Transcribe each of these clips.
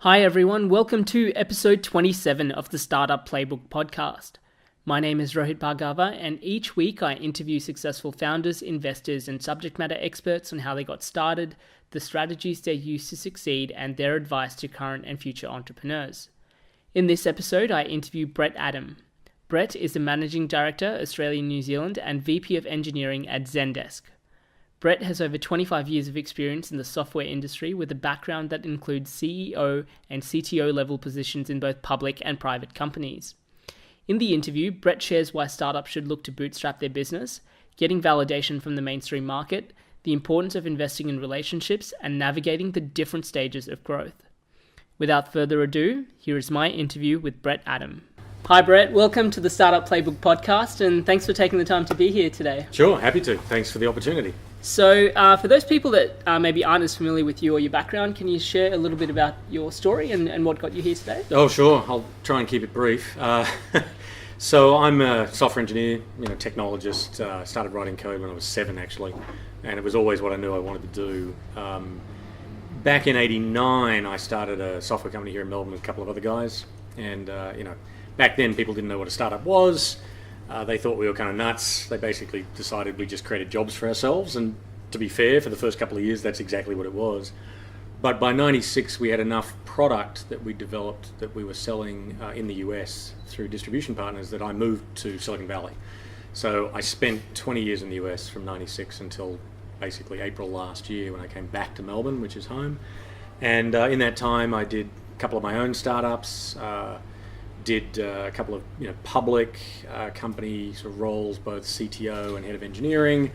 Hi everyone, welcome to episode 27 of the StartupPlaybook Podcast. My name is Rohit Bhargava, and each week I interview successful founders, investors, and subject matter experts on how they got started, the strategies they use to succeed, and their advice to current and future entrepreneurs. In this episode, I interview Brett Adam. Brett is the Managing Director, Australia New Zealand, and VP of Engineering at Zendesk. Brett has over 25 years of experience in the software industry with a background that includes CEO and CTO level positions in both public and private companies. In the interview, Brett shares why startups should look to bootstrap their business, getting validation from the mainstream market, the importance of investing in relationships, and navigating the different stages of growth. Without further ado, here is my interview with Brett Adam. Hi Brett, welcome to the Startup Playbook Podcast, and thanks for taking the time to be here today. Sure, happy to. Thanks for the opportunity. So for those people that maybe aren't as familiar with you or your background, can you share a little bit about your story and what got you here today? Oh, sure. I'll try and keep it brief. So I'm a software engineer, technologist. Started writing code when I was 7, actually, and it was always what I knew I wanted to do. Back in '89, I started a software company here in Melbourne with a couple of other guys, and back then people didn't know what a startup was. They thought we were kind of nuts. They basically decided we just created jobs for ourselves, and to be fair, for the first couple of years, that's exactly what it was. But by '96, we had enough product that we developed that we were selling in the US through distribution partners that I moved to Silicon Valley. So I spent 20 years in the US from '96 until basically April last year when I came back to Melbourne, which is home. And in that time, I did a couple of my own startups, did a couple of public company sort of roles, both CTO and head of engineering.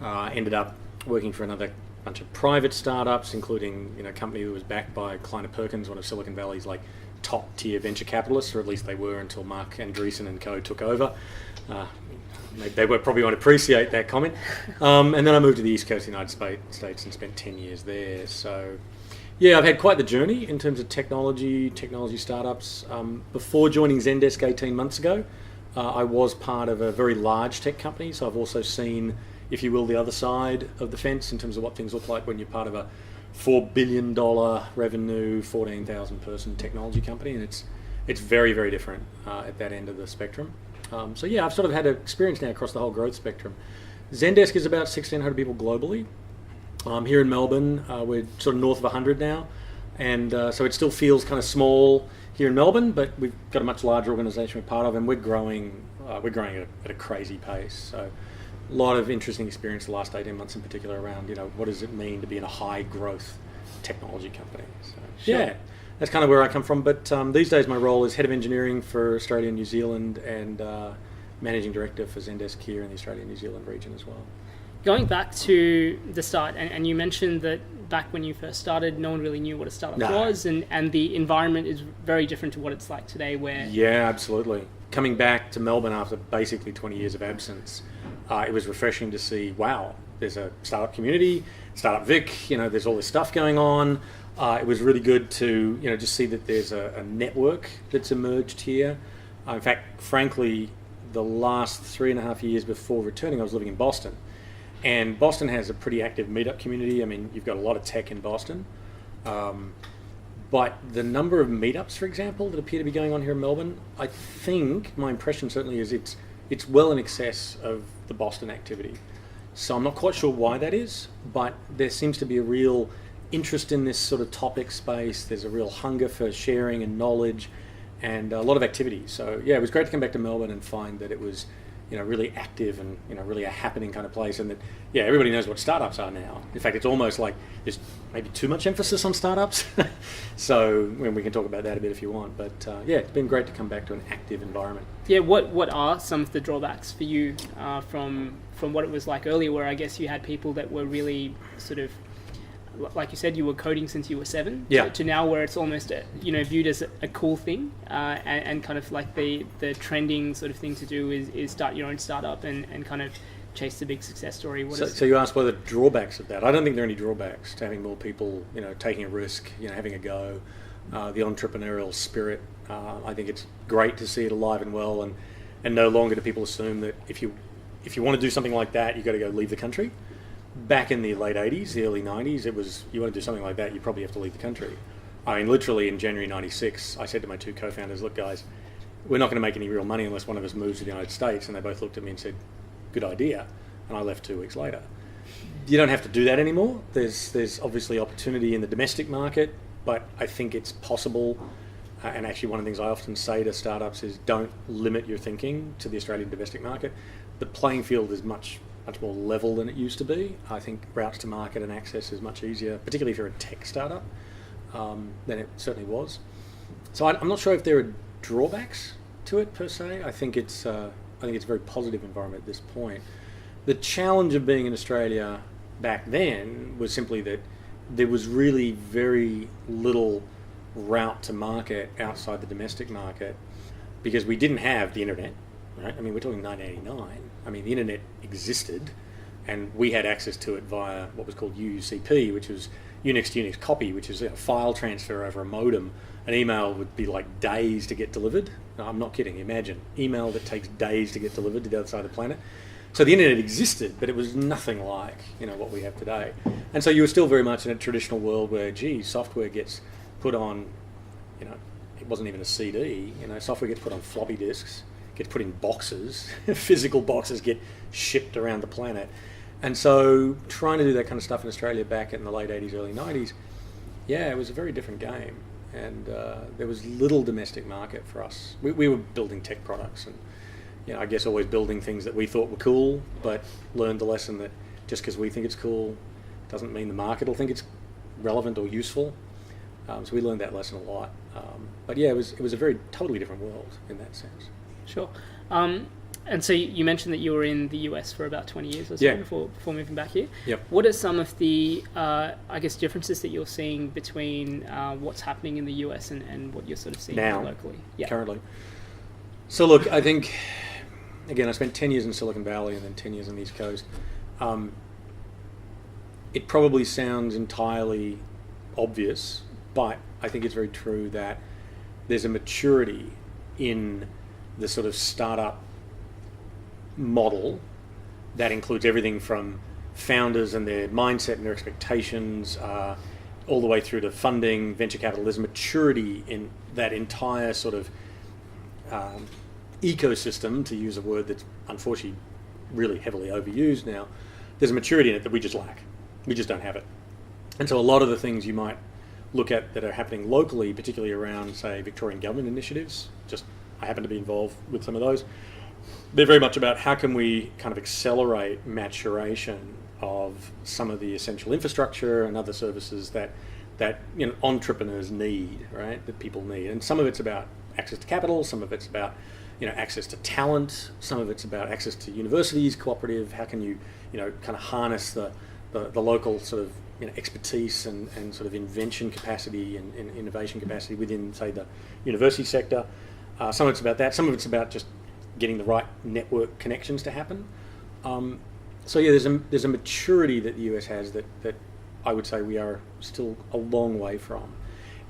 Ended up working for another bunch of private startups, including a company that was backed by Kleiner Perkins, one of Silicon Valley's top tier venture capitalists, or at least they were until Mark Andreessen and co took over. They probably won't appreciate that comment. And then I moved to the East Coast of the United States and spent 10 years there. So yeah, I've had quite the journey in terms of technology startups. Before joining Zendesk 18 months ago, I was part of a very large tech company, so I've also seen, if you will, the other side of the fence in terms of what things look like when you're part of a $4 billion revenue, 14,000 person technology company, and it's very, very different at that end of the spectrum. So yeah, I've sort of had an experience now across the whole growth spectrum. Zendesk is about 1,600 people globally. Here in Melbourne, we're sort of north of 100 now, and so it still feels kind of small here in Melbourne, but we've got a much larger organisation we're part of, and we're growing at a crazy pace. So a lot of interesting experience the last 18 months in particular around, what does it mean to be in a high growth technology company. So sure. Yeah, that's kind of where I come from, but these days my role is head of engineering for Australia and New Zealand, and managing director for Zendesk here in the Australia and New Zealand region as well. Going back to the start, and you mentioned that back when you first started, no one really knew what a startup was, and the environment is very different to what it's like today. Yeah, absolutely. Coming back to Melbourne after basically 20 years of absence, it was refreshing to see, wow, there's a startup community, Startup Vic, there's all this stuff going on. It was really good to, just see that there's a network that's emerged here. In fact, frankly, the last 3.5 years before returning, I was living in Boston. And Boston has a pretty active meetup community. I mean, you've got a lot of tech in Boston. But the number of meetups, for example, that appear to be going on here in Melbourne, I think, my impression certainly is it's well in excess of the Boston activity. So I'm not quite sure why that is, but there seems to be a real interest in this sort of topic space. There's a real hunger for sharing and knowledge and a lot of activity. So yeah, it was great to come back to Melbourne and find that it was really active and, really a happening kind of place, and that, yeah, everybody knows what startups are now. In fact, it's almost like there's maybe too much emphasis on startups. So we can talk about that a bit if you want, but yeah, it's been great to come back to an active environment. Yeah, what are some of the drawbacks for you from what it was like earlier, where I guess you had people that were really sort of, like you said, you were coding since you were 7, yeah, to now where it's almost viewed as a cool thing, and kind of like the trending sort of thing to do is start your own startup and kind of chase the big success story. So you asked what are the drawbacks of that. I don't think there are any drawbacks to having more people taking a risk, having a go, the entrepreneurial spirit. I think it's great to see it alive and well, and no longer do people assume that if you want to do something like that, you've got to go leave the country. Back in the late 80s, the early 90s, it was, you want to do something like that, you probably have to leave the country. I mean, literally in January 96, I said to my two co-founders, look guys, we're not going to make any real money unless one of us moves to the United States. And they both looked at me and said, good idea. And I left 2 weeks later. You don't have to do that anymore. There's obviously opportunity in the domestic market, but I think it's possible. And actually one of the things I often say to startups is don't limit your thinking to the Australian domestic market. The playing field is much more level than it used to be. I think routes to market and access is much easier, particularly if you're a tech startup, than it certainly was. So I'm not sure if there are drawbacks to it per se. I think it's a very positive environment at this point. The challenge of being in Australia back then was simply that there was really very little route to market outside the domestic market because we didn't have the internet, right? I mean, we're talking 1989. I mean, the internet existed and we had access to it via what was called UUCP, which was Unix to Unix copy, which is a file transfer over a modem. An email would be like days to get delivered. No, I'm not kidding. Imagine email that takes days to get delivered to the other side of the planet. So the internet existed, but it was nothing like what we have today. And so you were still very much in a traditional world where, software gets put on, it wasn't even a CD. Software gets put on floppy disks, gets put in boxes, physical boxes get shipped around the planet. And so trying to do that kind of stuff in Australia back in the late 80s, early 90s, it was a very different game. And there was little domestic market for us. We were building tech products and, I guess always building things that we thought were cool, but learned the lesson that just because we think it's cool doesn't mean the market will think it's relevant or useful. So we learned that lesson a lot. But it was a very totally different world in that sense. Sure. And so you mentioned that you were in the US for about 20 years or so before moving back here. Yep. What are some of the, differences that you're seeing between what's happening in the US and what you're sort of seeing now, locally? Currently. So look, I think, again, I spent 10 years in Silicon Valley and then 10 years on the East Coast. It probably sounds entirely obvious, but I think it's very true that there's a maturity in the sort of startup model that includes everything from founders and their mindset and their expectations all the way through to funding, venture capital. There's maturity in that entire sort of ecosystem, to use a word that's unfortunately really heavily overused now. There's a maturity in it that we just lack. We just don't have it. And so a lot of the things you might look at that are happening locally, particularly around, say, Victorian government initiatives, I happen to be involved with some of those, they're very much about how can we kind of accelerate maturation of some of the essential infrastructure and other services that entrepreneurs need, right? That people need. And some of it's about access to capital, some of it's about access to talent, some of it's about access to universities, cooperative. How can you kind of harness the local sort of expertise and sort of invention capacity and innovation capacity within, say, the university sector. Some of it's about that. Some of it's about just getting the right network connections to happen. There's a maturity that the US has that I would say we are still a long way from.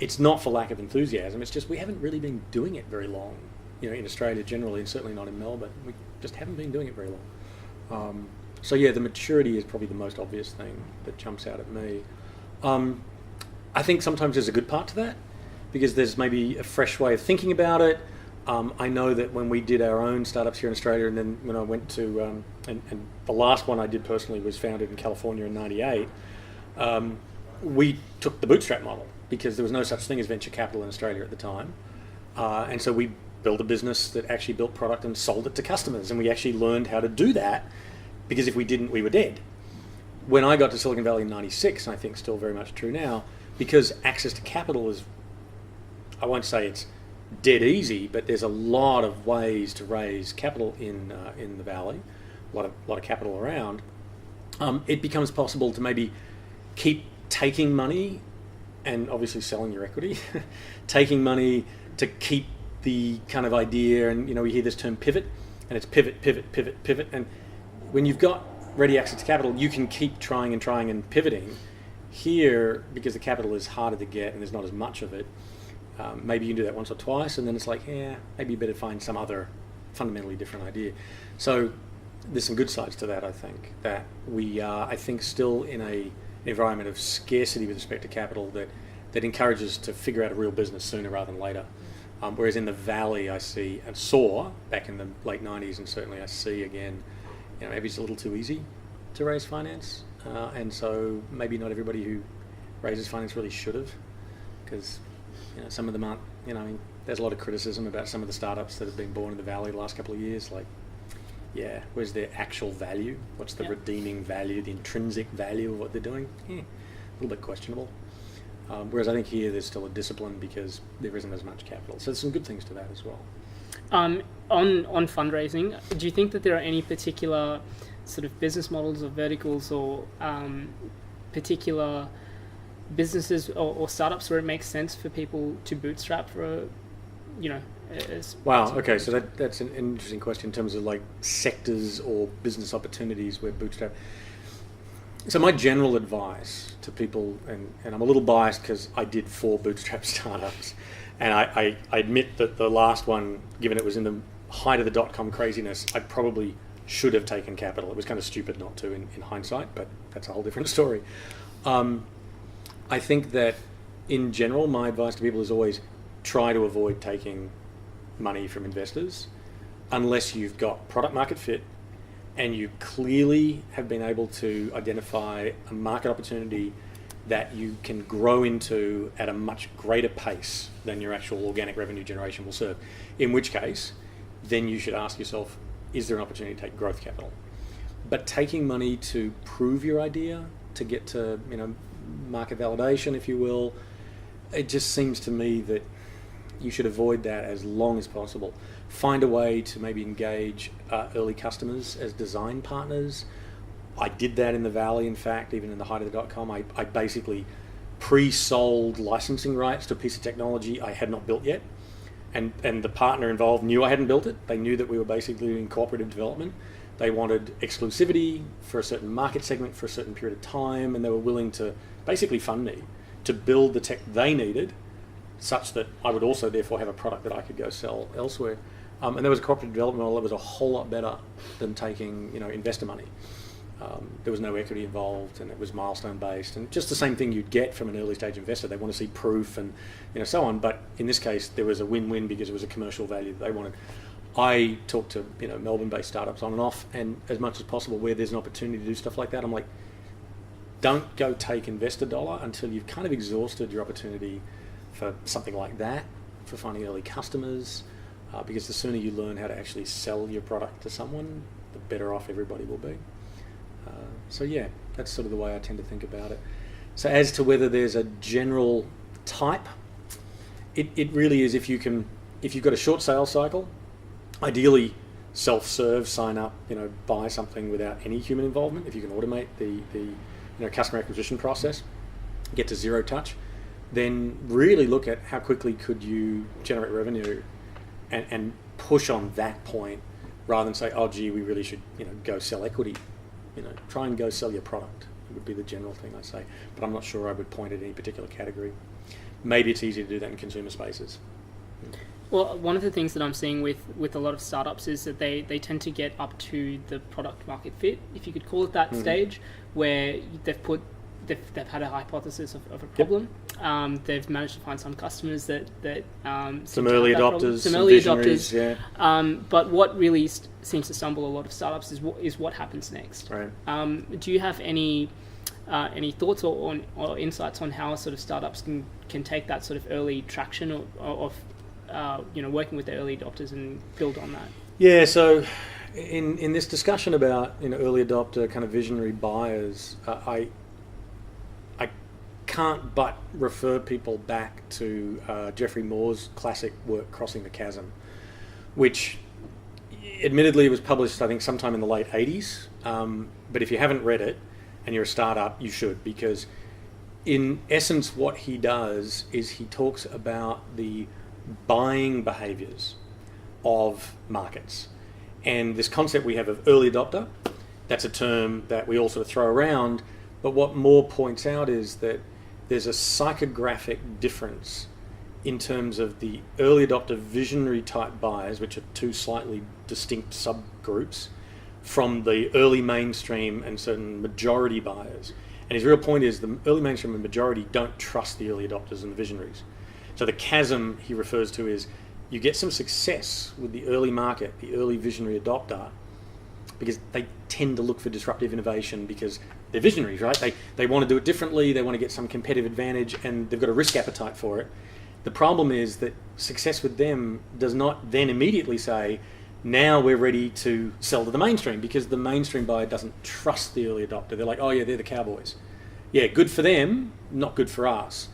It's not for lack of enthusiasm. It's just we haven't really been doing it very long. In Australia generally, and certainly not in Melbourne. We just haven't been doing it very long. The maturity is probably the most obvious thing that jumps out at me. I think sometimes there's a good part to that because there's maybe a fresh way of thinking about it. I know that when we did our own startups here in Australia, and then when I went to, and the last one I did personally was founded in California in '98, we took the bootstrap model because there was no such thing as venture capital in Australia at the time. And so we built a business that actually built product and sold it to customers. And we actually learned how to do that because if we didn't, we were dead. When I got to Silicon Valley in '96, and I think still very much true now, because access to capital is, I won't say it's dead easy, but there's a lot of ways to raise capital in the Valley, a lot of capital around. It becomes possible to maybe keep taking money and obviously selling your equity, taking money to keep the kind of idea, and we hear this term pivot, and it's pivot, pivot, pivot, pivot, and when you've got ready access to capital, you can keep trying and pivoting. Here, because the capital is harder to get and there's not as much of it, maybe you can do that once or twice, and then it's like, maybe you better find some other fundamentally different idea. So there's some good sides to that, I think, that we are, I think, still in an environment of scarcity with respect to capital that that encourages to figure out a real business sooner rather than later. Whereas in the Valley, I see and saw back in the late 90s, and certainly I see again, maybe it's a little too easy to raise finance, and so maybe not everybody who raises finance really should have, because some of them aren't. There's a lot of criticism about some of the startups that have been born in the Valley the last couple of years. Like, where's their actual value? What's the redeeming value, the intrinsic value of what they're doing? A little bit questionable. Whereas I think here there's still a discipline because there isn't as much capital. So there's some good things to that as well. On fundraising, do you think that there are any particular sort of business models or verticals or particular businesses or startups where it makes sense for people to bootstrap for Wow, okay, so that's an interesting question in terms of like sectors or business opportunities where bootstrap. So my general advice to people, and I'm a little biased because I did 4 bootstrap startups, and I admit that the last one, given it was in the height of the dot-com craziness, I probably should have taken capital. It was kind of stupid not to in hindsight, but that's a whole different story. I think that in general, my advice to people is always try to avoid taking money from investors unless you've got product market fit and you clearly have been able to identify a market opportunity that you can grow into at a much greater pace than your actual organic revenue generation will serve. In which case, then you should ask yourself, is there an opportunity to take growth capital? But taking money to prove your idea, to get to market validation, if you will, it just seems to me that you should avoid that as long as possible. Find a way to maybe engage early customers as design partners. I did that in the Valley, in fact, even in the height of the dot-com. I basically pre-sold licensing rights to a piece of technology I had not built yet. And the partner involved knew I hadn't built it. They knew that we were basically doing cooperative development. They wanted exclusivity for a certain market segment for a certain period of time, and they were willing to basically fund me to build the tech they needed such that I would also therefore have a product that I could go sell elsewhere. And there was a cooperative development model that was a whole lot better than taking investor money. There was no equity involved, and it was milestone based, and just the same thing you'd get from an early stage investor. They want to see proof and so on. But in this case, there was a win-win because it was a commercial value that they wanted. I talk to Melbourne-based startups on and off, and as much as possible where there's an opportunity to do stuff like that, I'm like, don't go take investor dollar until you've kind of exhausted your opportunity for something like that, for finding early customers, because the sooner you learn how to actually sell your product to someone, the better off everybody will be. So that's sort of the way I tend to think about it. So as to whether there's a general type, it really is if you've got a short sales cycle, ideally self-serve, sign up, buy something without any human involvement. If you can automate the customer acquisition process, get to zero touch, then really look at how quickly could you generate revenue and push on that point rather than say, oh gee, we really should go sell equity. Try and go sell your product. It would be the general thing I say, but I'm not sure I would point at any particular category. Maybe it's easier to do that in consumer spaces. Well, one of the things that I'm seeing with a lot of startups is that they tend to get up to the product market fit, if you could call it that stage, where they've had a hypothesis of a problem. Yep. They've managed to find some customers that some early adopters, yeah. But what really seems to stumble a lot of startups is what happens next. Right. Do you have any thoughts or insights on how sort of startups can take that sort of early traction of working with the early adopters and build on that? Yeah. So in this discussion about early adopter kind of visionary buyers, I can't but refer people back to Geoffrey Moore's classic work, Crossing the Chasm, which admittedly was published, I think, sometime in the late 80s. But if you haven't read it and you're a startup, you should, because in essence what he does is he talks about the buying behaviors of markets. And this concept we have of early adopter, that's a term that we all sort of throw around, but what Moore points out is that there's a psychographic difference in terms of the early adopter visionary type buyers, which are 2 slightly distinct subgroups, from the early mainstream and certain majority buyers. And his real point is the early mainstream majority don't trust the early adopters and the visionaries. So the chasm he refers to is you get some success with the early market, the early visionary adopter, because they tend to look for disruptive innovation because they're visionaries, right? They want to do it differently, they want to get some competitive advantage, and they've got a risk appetite for it. The problem is that success with them does not then immediately say, now we're ready to sell to the mainstream, because the mainstream buyer doesn't trust the early adopter. They're like, oh yeah, they're the cowboys. Yeah, good for them, not good for us.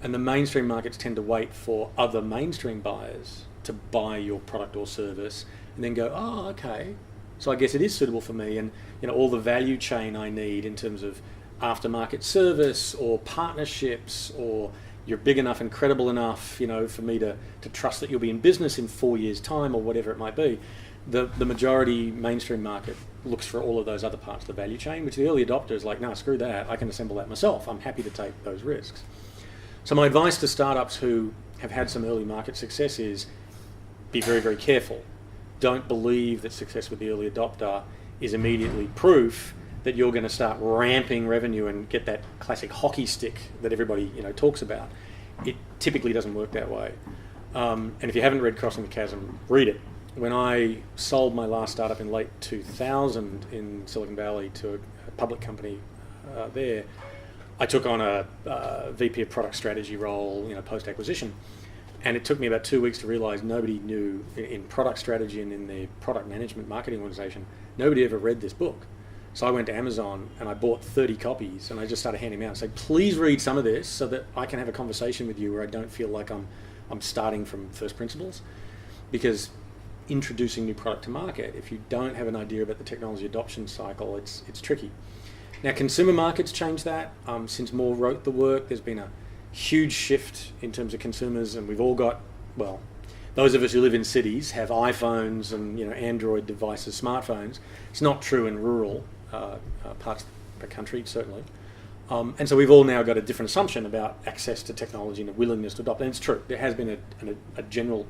And the mainstream markets tend to wait for other mainstream buyers to buy your product or service and then go, oh, okay, so I guess it is suitable for me. And all the value chain I need in terms of aftermarket service or partnerships, or you're big enough and credible enough, for me to trust that you'll be in business in 4 years' time or whatever it might be. The majority mainstream market looks for all of those other parts of the value chain, which the early adopter is like, no, screw that, I can assemble that myself. I'm happy to take those risks. So my advice to startups who have had some early market success is be very, very careful. Don't believe that success with the early adopter is immediately proof that you're going to start ramping revenue and get that classic hockey stick that everybody talks about. It typically doesn't work that way. And if you haven't read Crossing the Chasm, read it. When I sold my last startup in late 2000 in Silicon Valley to a public company there, I took on a VP of product strategy role, post-acquisition. And it took me about 2 weeks to realise nobody knew, in product strategy and in the product management marketing organisation, nobody ever read this book. So I went to Amazon and I bought 30 copies and I just started handing them out and said, please read some of this so that I can have a conversation with you where I don't feel like I'm starting from first principles. Because introducing new product to market, if you don't have an idea about the technology adoption cycle, it's tricky. Now, consumer markets change that. Since Moore wrote the work, there's been a huge shift in terms of consumers, and we've all got, well, those of us who live in cities have iPhones and Android devices, smartphones. It's not true in rural parts of the country, certainly. And so we've all now got a different assumption about access to technology and a willingness to adopt. And it's true, there has been a general,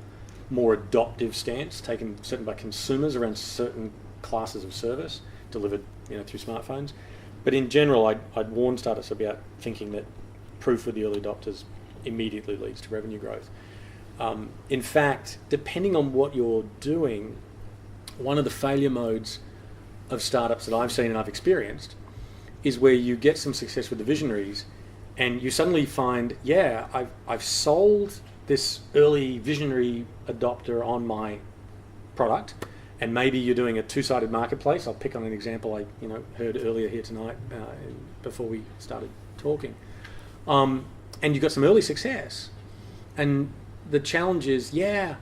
more adoptive stance taken certainly by consumers around certain classes of service delivered through smartphones. But in general, I'd warn startups about thinking that proof with the early adopters immediately leads to revenue growth. In fact, depending on what you're doing, one of the failure modes of startups that I've seen and I've experienced is where you get some success with the visionaries and you suddenly find, yeah, I've sold this early visionary adopter on my product, and maybe you're doing a two-sided marketplace. I'll pick on an example I heard earlier here tonight before we started talking. And you got some early success. And the challenge is, yeah,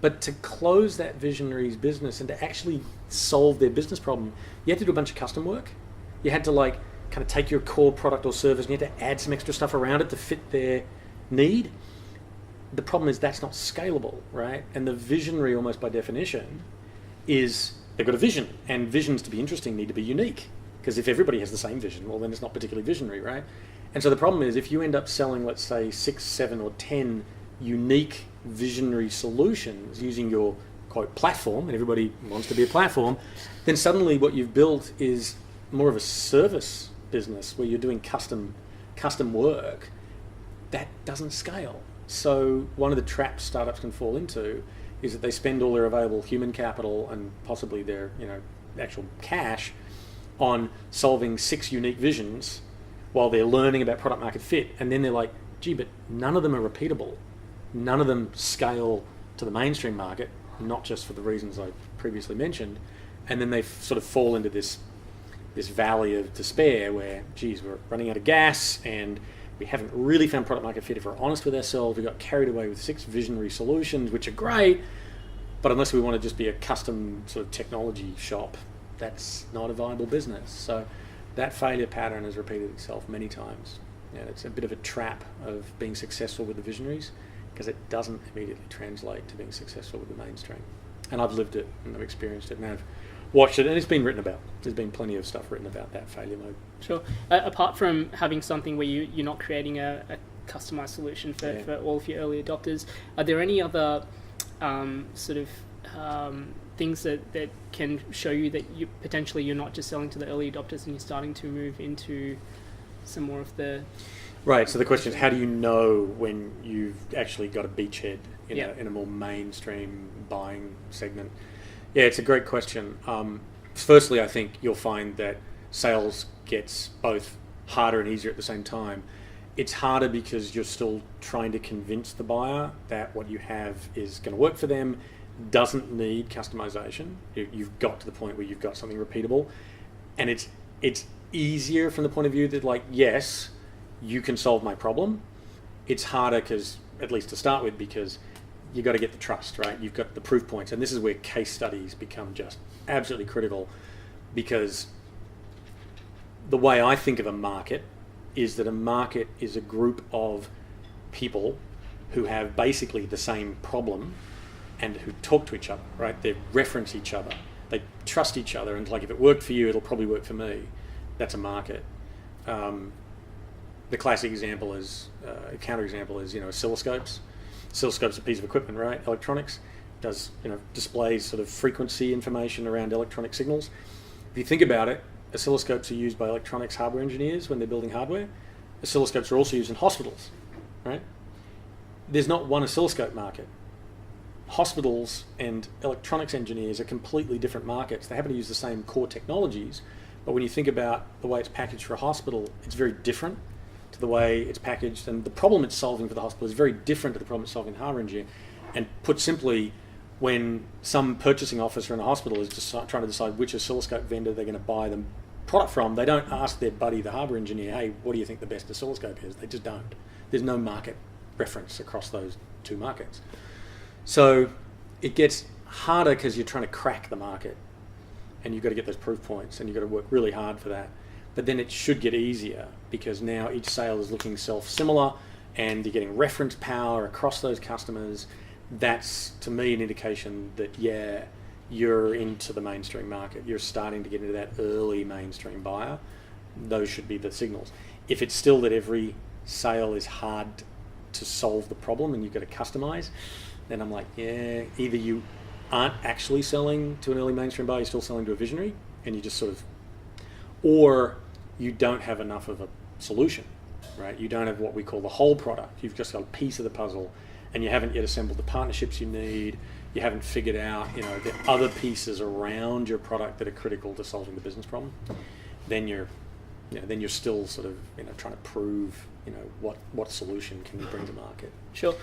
but to close that visionary's business and to actually solve their business problem, you had to do a bunch of custom work. You had to kind of take your core product or service and you had to add some extra stuff around it to fit their need. The problem is that's not scalable, right? And the visionary, almost by definition, is they've got a vision, and visions, to be interesting, need to be unique. Because if everybody has the same vision, well, then it's not particularly visionary, right? And so the problem is if you end up selling, let's say, 6, 7, or 10 unique visionary solutions using your, quote, platform, and everybody wants to be a platform, then suddenly what you've built is more of a service business where you're doing custom work. That doesn't scale. So one of the traps startups can fall into is that they spend all their available human capital and possibly their actual cash on solving 6 unique visions while they're learning about product market fit, and then they're like, gee, but none of them are repeatable. None of them scale to the mainstream market, not just for the reasons I previously mentioned, and then they sort of fall into this valley of despair where, geez, we're running out of gas and we haven't really found product market fit. If we're honest with ourselves, we got carried away with 6 visionary solutions, which are great, but unless we want to just be a custom sort of technology shop, that's not a viable business. So that failure pattern has repeated itself many times. And it's a bit of a trap of being successful with the visionaries because it doesn't immediately translate to being successful with the mainstream. And I've lived it and I've experienced it and I've watched it, and it's been written about. There's been plenty of stuff written about that failure mode. Sure. Apart from having something where you're not creating a customized solution for all of your early adopters, are there any other things that can show you that you're not just selling to the early adopters and you're starting to move into some more of the... Right, so the question is, how do you know when you've actually got a beachhead in a more mainstream buying segment? Yeah, it's a great question. Firstly, I think you'll find that sales gets both harder and easier at the same time. It's harder because you're still trying to convince the buyer that what you have is going to work for them, doesn't need customization. You've got to the point where you've got something repeatable, and it's easier from the point of view that, like, yes, you can solve my problem. It's harder because, at least to start with, because you got to get the trust, right? You've got the proof points, and this is where case studies become just absolutely critical, because the way I think of a market is that a market is a group of people who have basically the same problem and who talk to each other, right? They reference each other, they trust each other, and like, if it worked for you, it'll probably work for me. That's a market. The classic example is, a counterexample is, oscilloscopes. Oscilloscope's a piece of equipment, right? Electronics does, displays sort of frequency information around electronic signals. If you think about it, oscilloscopes are used by electronics hardware engineers when they're building hardware. Oscilloscopes are also used in hospitals, right? There's not one oscilloscope market. Hospitals and electronics engineers are completely different markets. They happen to use the same core technologies, but when you think about the way it's packaged for a hospital, it's very different to the way it's packaged, and the problem it's solving for the hospital is very different to the problem it's solving in hardware engineering. And put simply, when some purchasing officer in a hospital is just trying to decide which oscilloscope vendor they're going to buy the product from, they don't ask their buddy, the hardware engineer, hey, what do you think the best oscilloscope is? They just don't. There's no market reference across those two markets. So it gets harder because you're trying to crack the market, and you've got to get those proof points, and you've got to work really hard for that. But then it should get easier, because now each sale is looking self-similar, and you're getting reference power across those customers. That's, to me, an indication that, yeah, you're into the mainstream market. You're starting to get into that early mainstream buyer. Those should be the signals. If it's still that every sale is hard to solve the problem and you've got to customize, then I'm like, yeah, either you aren't actually selling to an early mainstream buyer, you're still selling to a visionary, and you just sort of, or you don't have enough of a solution, right? You don't have what we call the whole product. You've just got a piece of the puzzle, and you haven't yet assembled the partnerships you need. You haven't figured out, the other pieces around your product that are critical to solving the business problem. Then you're still sort of, trying to prove, what solution can you bring to market. Sure.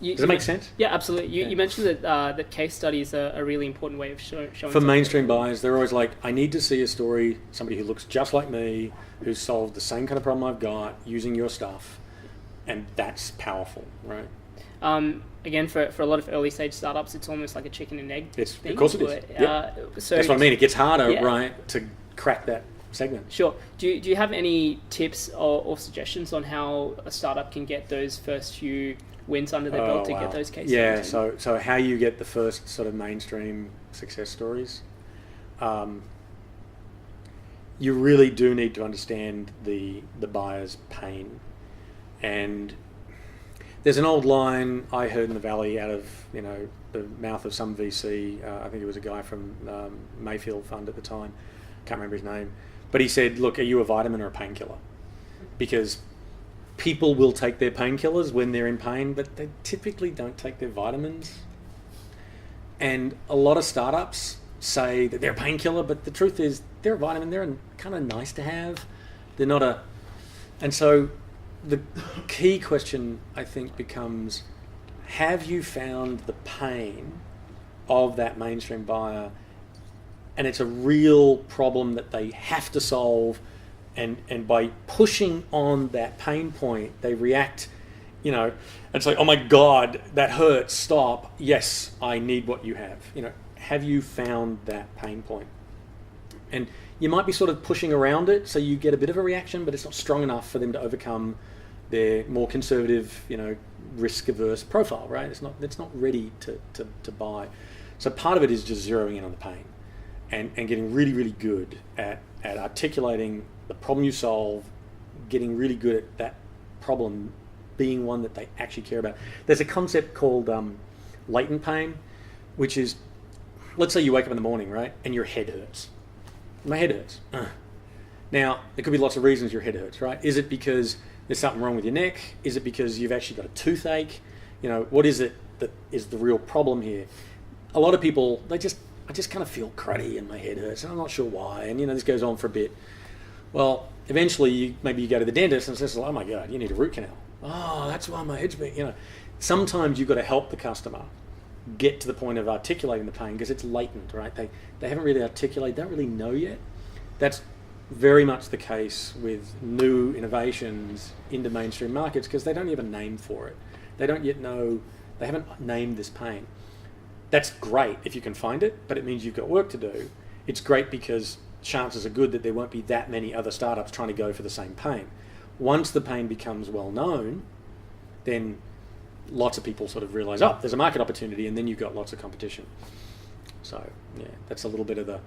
Yeah. Does that make sense? Yeah, absolutely. You mentioned that case studies are a really important way of showing. For mainstream buyers, they're always like, I need to see a story, somebody who looks just like me, who's solved the same kind of problem I've got using your stuff, and that's powerful, right? Again, for a lot of early stage startups, it's almost like a chicken and egg thing. Of course it is. So that's what I mean. It gets harder, right, to crack that segment. Sure. Do you have any tips or suggestions on how a startup can get those first few wins under their belt to get those cases? Yeah. So how you get the first sort of mainstream success stories? You really do need to understand the buyer's pain. And there's an old line I heard in the Valley out of the mouth of some VC. I think it was a guy from Mayfield Fund at the time. Can't remember his name, but he said, "Look, are you a vitamin or a painkiller?" Because people will take their painkillers when they're in pain, but they typically don't take their vitamins. And a lot of startups say that they're a painkiller, but the truth is they're a vitamin. They're kind of nice to have. They're not a, and so. The key question, I think, becomes, have you found the pain of that mainstream buyer, and it's a real problem that they have to solve, and by pushing on that pain point, they react, and say, oh my God, that hurts, stop, yes, I need what you have. Have you found that pain point? And you might be sort of pushing around it, so you get a bit of a reaction, but it's not strong enough for them to overcome their more conservative, risk-averse profile, right? It's not ready to buy. So part of it is just zeroing in on the pain and getting really, really good at articulating the problem you solve, getting really good at that problem being one that they actually care about. There's a concept called latent pain, which is, let's say you wake up in the morning, right, and your head hurts. My head hurts. Now, there could be lots of reasons your head hurts, right? Is it because there's something wrong with your neck? Is it because you've actually got a toothache? What is it that is the real problem here? A lot of people, I just kind of feel cruddy and my head hurts and I'm not sure why. And, this goes on for a bit. Well, eventually maybe you go to the dentist and says, oh my God, you need a root canal. Oh, that's why my head's been, Sometimes you've got to help the customer get to the point of articulating the pain because it's latent, right? They haven't really articulated, don't really know yet. That's very much the case with new innovations into mainstream markets because they don't have a name for it. They don't yet know, they haven't named this pain. That's great if you can find it, but it means you've got work to do. It's great because chances are good that there won't be that many other startups trying to go for the same pain. Once the pain becomes well known, then lots of people sort of realize, oh, there's a market opportunity, and then you've got lots of competition. So, yeah, that's a little bit of the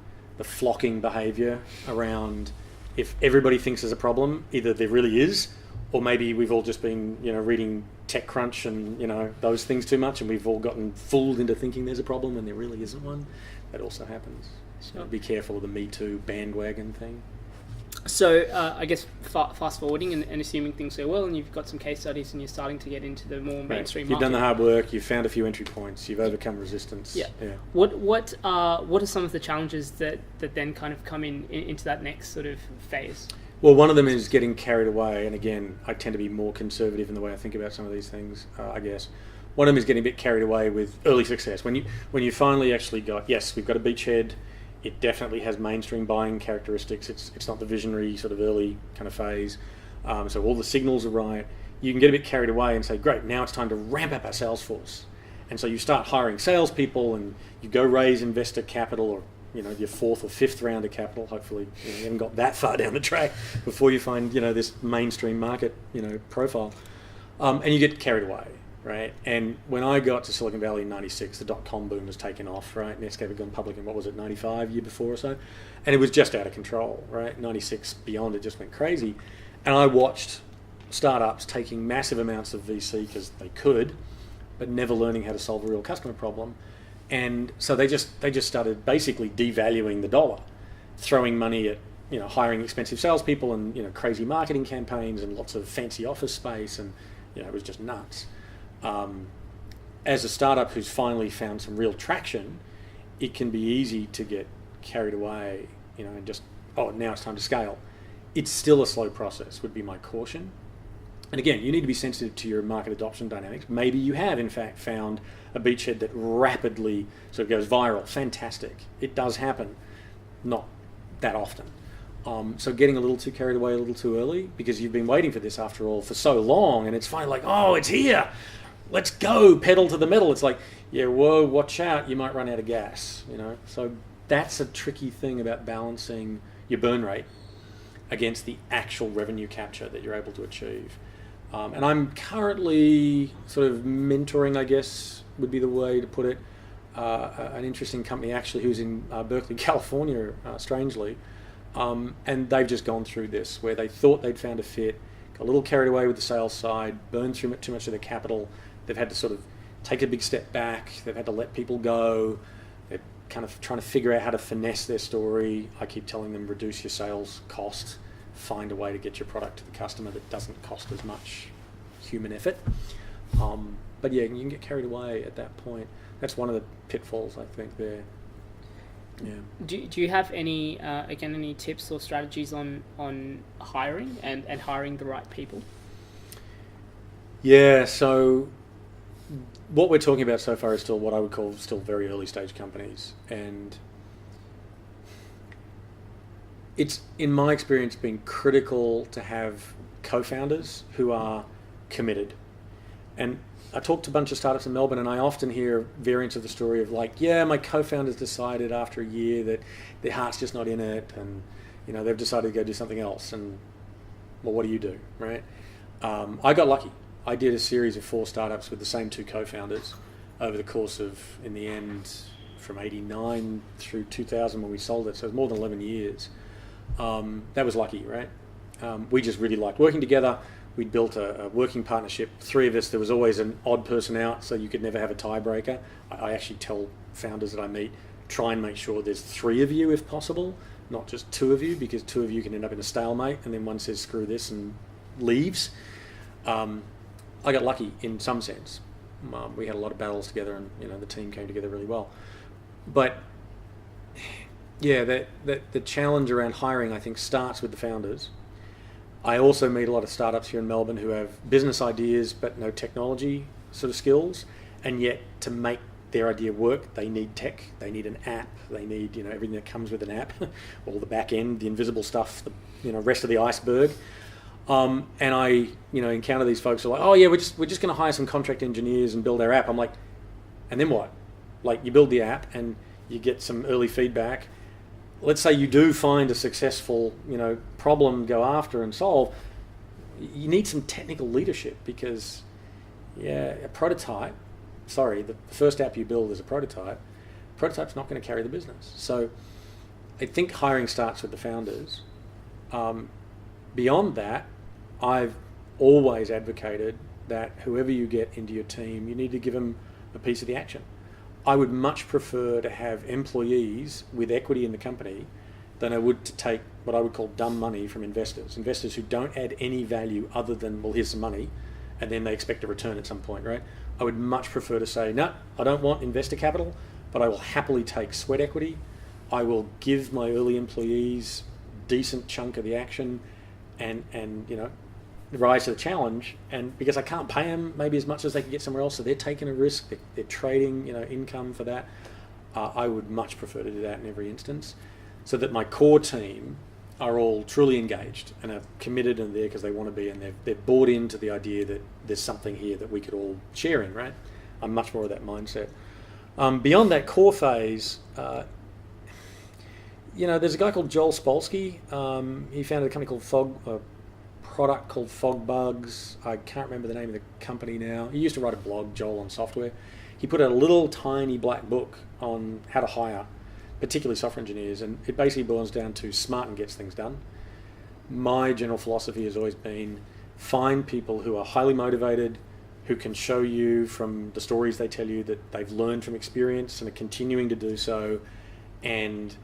flocking behavior around if everybody thinks there's a problem, either there really is, or maybe we've all just been, reading TechCrunch and, those things too much, and we've all gotten fooled into thinking there's a problem and there really isn't one. That also happens. So be careful of the Me Too bandwagon thing. So I guess fast forwarding and assuming things go well and you've got some case studies and you're starting to get into the more mainstream market. You've done the hard work, you've found a few entry points, you've overcome resistance. Yeah. What are some of the challenges that then kind of come into that next sort of phase? Well, one of them is getting carried away, and again, I tend to be more conservative in the way I think about some of these things, I guess. One of them is getting a bit carried away with early success. When you finally actually yes, we've got a beachhead. It definitely has mainstream buying characteristics. It's not the visionary sort of early kind of phase. So all the signals are right. You can get a bit carried away and say, great, now it's time to ramp up our sales force. And so you start hiring salespeople and you go raise investor capital or your fourth or fifth round of capital. Hopefully you haven't got that far down the track before you find this mainstream market profile. And you get carried away. Right, and when I got to Silicon Valley in '96, the dot-com boom was taken off. Right, Netscape had gone public in '95, year before or so, and it was just out of control. Right, '96 beyond, it just went crazy, and I watched startups taking massive amounts of VC because they could, but never learning how to solve a real customer problem, and so they just started basically devaluing the dollar, throwing money at hiring expensive salespeople and crazy marketing campaigns and lots of fancy office space, and it was just nuts. As a startup who's finally found some real traction, it can be easy to get carried away, and just, now it's time to scale. It's still a slow process, would be my caution. And again, you need to be sensitive to your market adoption dynamics. Maybe you have, in fact, found a beachhead that rapidly sort of goes viral. Fantastic. It does happen. Not that often. So getting a little too carried away a little too early because you've been waiting for this, after all, for so long, and it's finally like, oh, it's here. Let's go, pedal to the metal. It's like, yeah, whoa, watch out, you might run out of gas, So that's a tricky thing about balancing your burn rate against the actual revenue capture that you're able to achieve. And I'm currently sort of mentoring, I guess, would be the way to put it, an interesting company actually who's in Berkeley, California, strangely. And they've just gone through this where they thought they'd found a fit, got a little carried away with the sales side, burned through too much of their capital. They've had to sort of take a big step back. They've had to let people go. They're kind of trying to figure out how to finesse their story. I keep telling them, reduce your sales cost, find a way to get your product to the customer that doesn't cost as much human effort. But yeah, you can get carried away at that point. That's one of the pitfalls, I think, there. Yeah. Do you have any tips or strategies on hiring and hiring the right people? Yeah, so what we're talking about so far is still what I would call still very early stage companies, and it's, in my experience, been critical to have co-founders who are committed. And I talked to a bunch of startups in Melbourne, and I often hear variants of the story of like, yeah, my co-founders decided after a year that their heart's just not in it, and they've decided to go do something else. And well, what do you do, right? I got lucky. I did a series of 4 startups with the same 2 co-founders over the course of, in the end, from 89 through 2000 when we sold it. So it was more than 11 years. That was lucky, right? We just really liked working together. We built a working partnership. 3 of us, there was always an odd person out, so you could never have a tiebreaker. I actually tell founders that I meet, try and make sure there's 3 of you if possible, not just two of you, because two of you can end up in a stalemate and then one says screw this and leaves. I got lucky in some sense. We had a lot of battles together, and the team came together really well. But yeah, the challenge around hiring, I think, starts with the founders. I also meet a lot of startups here in Melbourne who have business ideas but no technology sort of skills, and yet to make their idea work, they need tech, they need an app, they need everything that comes with an app, all the back end, the invisible stuff, the rest of the iceberg. And I encounter these folks who are like, oh yeah, we're just going to hire some contract engineers and build our app. I'm like, and then what? Like, you build the app and you get some early feedback. Let's say you do find a successful problem, go after and solve. You need some technical leadership, because a prototype. Sorry, the first app you build is a prototype. Prototype's not going to carry the business. So I think hiring starts with the founders. Beyond that, I've always advocated that whoever you get into your team, you need to give them a piece of the action. I would much prefer to have employees with equity in the company than I would to take what I would call dumb money from investors who don't add any value other than, well, here's some money, and then they expect a return at some point, right? I would much prefer to say, no, I don't want investor capital, but I will happily take sweat equity. I will give my early employees decent chunk of the action and rise to the challenge. And because I can't pay them maybe as much as they could get somewhere else, so they're taking a risk, they're trading income for that. I would much prefer to do that in every instance, so that my core team are all truly engaged and are committed and there because they want to be, and they're bought into the idea that there's something here that we could all share in, right? I'm much more of that mindset. Beyond that core phase, there's a guy called Joel Spolsky. He founded a company called a product called Fogbugs. I can't remember the name of the company now. He used to write a blog, Joel, on software. He put out a little tiny black book on how to hire, particularly software engineers, and it basically boils down to smart and gets things done. My general philosophy has always been find people who are highly motivated, who can show you from the stories they tell you that they've learned from experience and are continuing to do so, and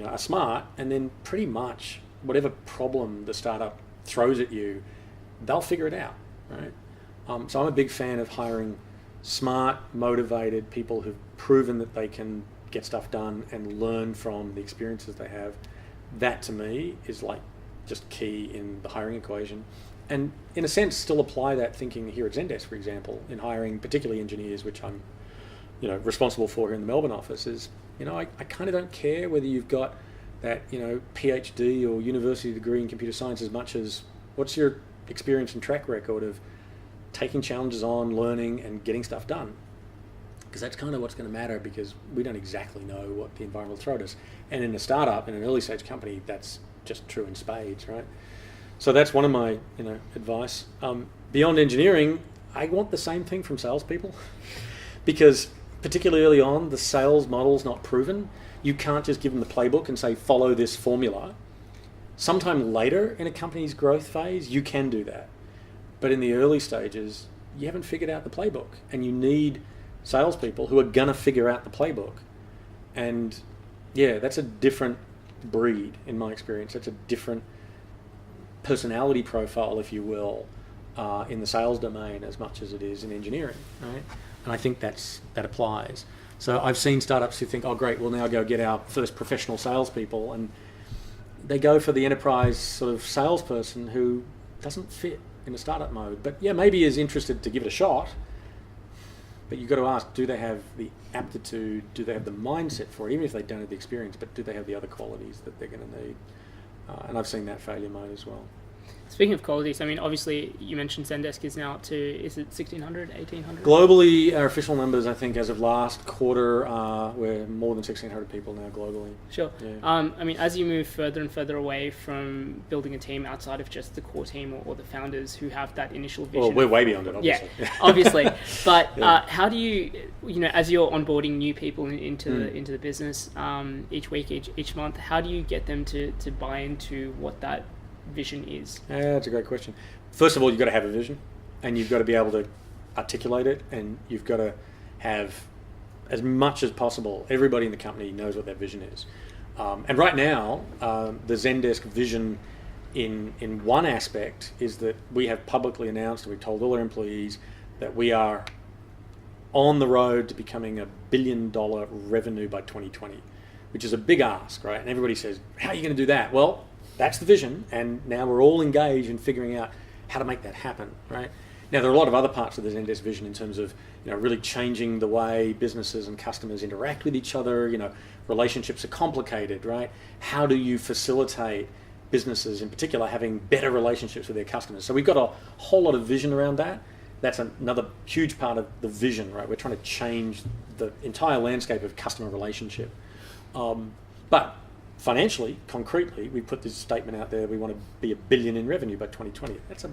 are smart, and then pretty much whatever problem the startup throws at you, they'll figure it out, right? So I'm a big fan of hiring smart, motivated people who've proven that they can get stuff done and learn from the experiences they have. That to me is like just key in the hiring equation. And in a sense, still apply that thinking here at Zendesk, for example, in hiring particularly engineers, which I'm responsible for here in the Melbourne office. Is I kind of don't care whether you've got that PhD or university degree in computer science as much as what's your experience and track record of taking challenges on, learning and getting stuff done. Because that's kind of what's going to matter, because we don't exactly know what the environment will throw at us. And in a startup, in an early stage company, that's just true in spades, right? So that's one of my advice. Beyond engineering, I want the same thing from salespeople, because particularly early on, the sales model's not proven. You can't just give them the playbook and say, follow this formula. Sometime later in a company's growth phase, you can do that. But in the early stages, you haven't figured out the playbook, and you need salespeople who are gonna figure out the playbook. And yeah, that's a different breed in my experience. That's a different personality profile, if you will, in the sales domain as much as it is in engineering, right? And I think that applies. So I've seen startups who think, oh great, we'll now go get our first professional salespeople, and they go for the enterprise sort of salesperson who doesn't fit in a startup mode, but yeah, maybe is interested to give it a shot. But you've got to ask, do they have the aptitude, do they have the mindset for it, even if they don't have the experience, but do they have the other qualities that they're going to need? And I've seen that failure mode as well. Speaking of qualities, I mean, obviously you mentioned Zendesk is now up to, is it 1,600, 1,800? Globally, our official numbers, I think, as of last quarter, we're more than 1,600 people now globally. Sure. Yeah. I mean, as you move further and further away from building a team outside of just the core team or the founders who have that initial vision. Well, we're way beyond it, obviously. Yeah, obviously. But how do you, as you're onboarding new people into the business each week, each month, how do you get them to buy into what that vision is? That's a great question. First of all, you've got to have a vision, and you've got to be able to articulate it, and you've got to have, as much as possible, everybody in the company knows what that vision is. And right now, the Zendesk vision in one aspect is that we have publicly announced, and we've told all our employees, that we are on the road to becoming $1 billion revenue by 2020, which is a big ask, right? And everybody says, how are you going to do that? Well, that's the vision, and now we're all engaged in figuring out how to make that happen, right? Now, there are a lot of other parts of the Zendesk vision in terms of, really changing the way businesses and customers interact with each other. Relationships are complicated, right? How do you facilitate businesses in particular having better relationships with their customers? So we've got a whole lot of vision around that. That's another huge part of the vision, right? We're trying to change the entire landscape of customer relationship. But financially, concretely, we put this statement out there, we want to be $1 billion in revenue by 2020. That's a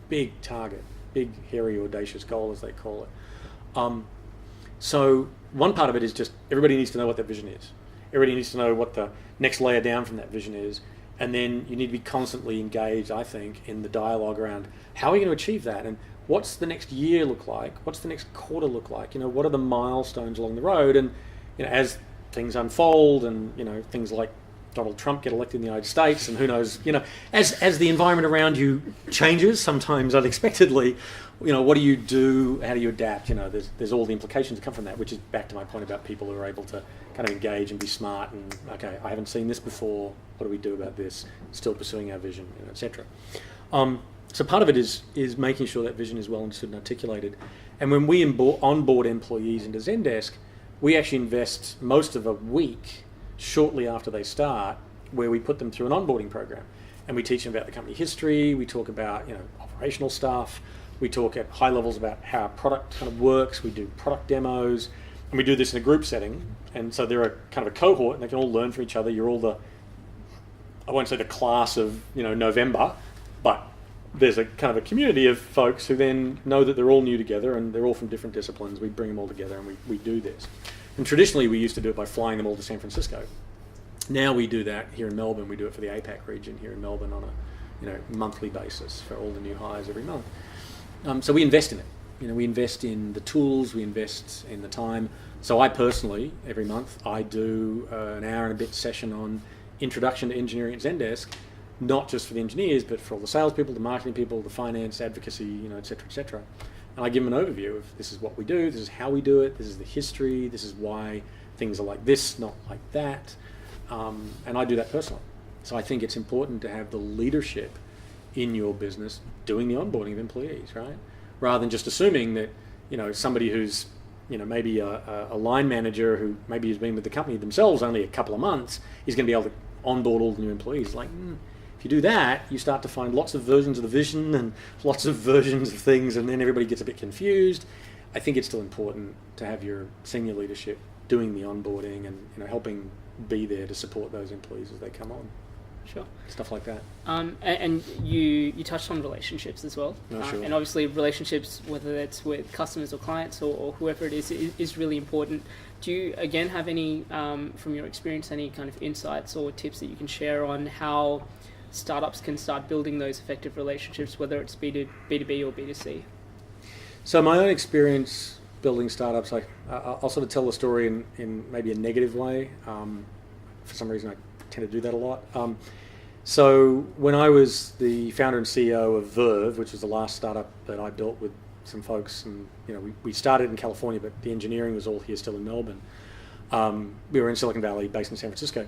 big target, big, hairy, audacious goal, as they call it. So one part of it is just everybody needs to know what that vision is. Everybody needs to know what the next layer down from that vision is. And then you need to be constantly engaged, I think, in the dialogue around how are you going to achieve that? And what's the next year look like? What's the next quarter look like? What are the milestones along the road? And as things unfold and, things like Donald Trump get elected in the United States, and who knows, as the environment around you changes, sometimes unexpectedly, what do you do? How do you adapt? There's all the implications that come from that, which is back to my point about people who are able to kind of engage and be smart and, okay, I haven't seen this before. What do we do about this? Still pursuing our vision, etc. So part of it is making sure that vision is well understood and articulated. And when we onboard employees into Zendesk, we actually invest most of a week shortly after they start, where we put them through an onboarding program, and we teach them about the company history. We talk about operational stuff. We talk at high levels about how our product kind of works. We do product demos, and we do this in a group setting. And so they're a kind of a cohort, and they can all learn from each other. You're all I won't say the class of November, but there's a kind of a community of folks who then know that they're all new together and they're all from different disciplines. We bring them all together and we do this. And traditionally, we used to do it by flying them all to San Francisco. Now we do that here in Melbourne. We do it for the APAC region here in Melbourne on a monthly basis for all the new hires every month. So we invest in it. We invest in the tools, we invest in the time. So I personally, every month, I do an hour and a bit session on introduction to engineering at Zendesk, not just for the engineers, but for all the salespeople, the marketing people, the finance, advocacy, et cetera, et cetera. And I give them an overview of this is what we do, this is how we do it, this is the history, this is why things are like this, not like that. And I do that personally. So I think it's important to have the leadership in your business doing the onboarding of employees, right? Rather than just assuming that, somebody who's, maybe a line manager who maybe has been with the company themselves only a couple of months is going to be able to onboard all the new employees. Like, if you do that, you start to find lots of versions of the vision and lots of versions of things, and then everybody gets a bit confused. I think it's still important to have your senior leadership doing the onboarding and helping be there to support those employees as they come on. Sure. Stuff like that. And you touched on relationships as well. No, sure. And obviously relationships, whether it's with customers or clients or whoever it is really important. Do you, again, have any, from your experience, any kind of insights or tips that you can share on how startups can start building those effective relationships, whether it's B2B or B2C? So my own experience building startups, I'll sort of tell the story in maybe a negative way. For some reason I tend to do that a lot. So when I was the founder and CEO of Verve, which was the last startup that I built with some folks, and we started in California, but the engineering was all here still in Melbourne. We were in Silicon Valley, based in San Francisco.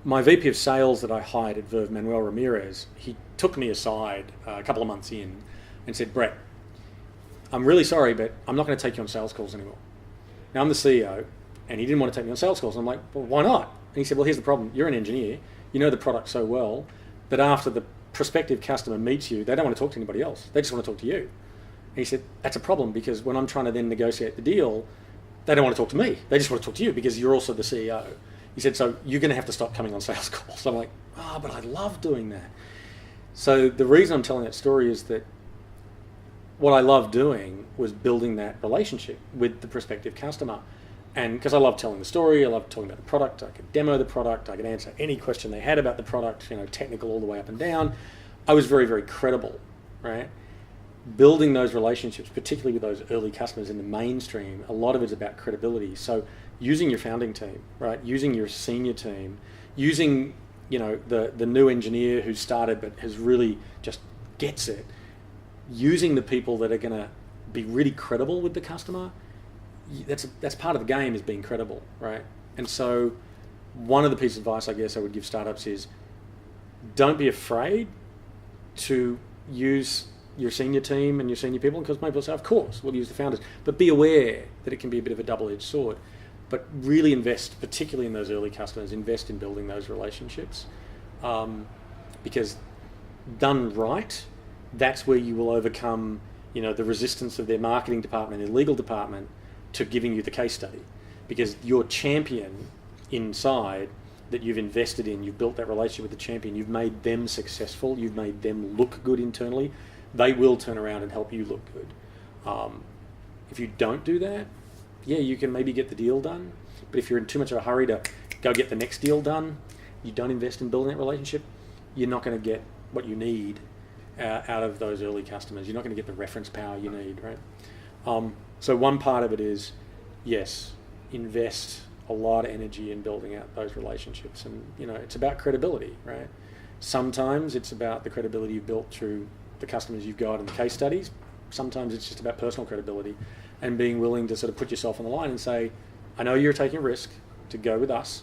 My VP of sales that I hired at Verve, Manuel Ramirez, he took me aside a couple of months in and said, Brett, I'm really sorry, but I'm not going to take you on sales calls anymore. Now, I'm the CEO, and he didn't want to take me on sales calls. And I'm like, well, why not? And he said, well, here's the problem. You're an engineer. You know the product so well that after the prospective customer meets you, they don't want to talk to anybody else. They just want to talk to you. And he said, that's a problem, because when I'm trying to then negotiate the deal, they don't want to talk to me. They just want to talk to you because you're also the CEO. He said, so you're going to have to stop coming on sales calls. I'm like, but I love doing that. So the reason I'm telling that story is that what I loved doing was building that relationship with the prospective customer. And because I love telling the story, I love talking about the product, I could demo the product, I could answer any question they had about the product, technical all the way up and down. I was very, very credible, right? Building those relationships, particularly with those early customers in the mainstream, a lot of it's about credibility. So using your founding team, right? Using your senior team, using, the new engineer who started but has really just gets it, using the people that are going to be really credible with the customer. That's part of the game, is being credible, right? And so one of the pieces of advice I guess I would give startups is, don't be afraid to use your senior team and your senior people, because most people say, of course, we'll use the founders, but be aware that it can be a bit of a double-edged sword. But really invest, particularly in those early customers, invest in building those relationships, because done right, that's where you will overcome, the resistance of their marketing department and their legal department to giving you the case study, because your champion inside that you've invested in, you've built that relationship with the champion, you've made them successful, you've made them look good internally, they will turn around and help you look good. If you don't do that, you can maybe get the deal done, but if you're in too much of a hurry to go get the next deal done, you don't invest in building that relationship, you're not going to get what you need out of those early customers. You're not going to get the reference power you need, right? So one part of it is, yes, invest a lot of energy in building out those relationships, and it's about credibility, right? Sometimes it's about the credibility you've built through the customers you've got and the case studies. Sometimes it's just about personal credibility and being willing to sort of put yourself on the line and say, I know you're taking a risk to go with us.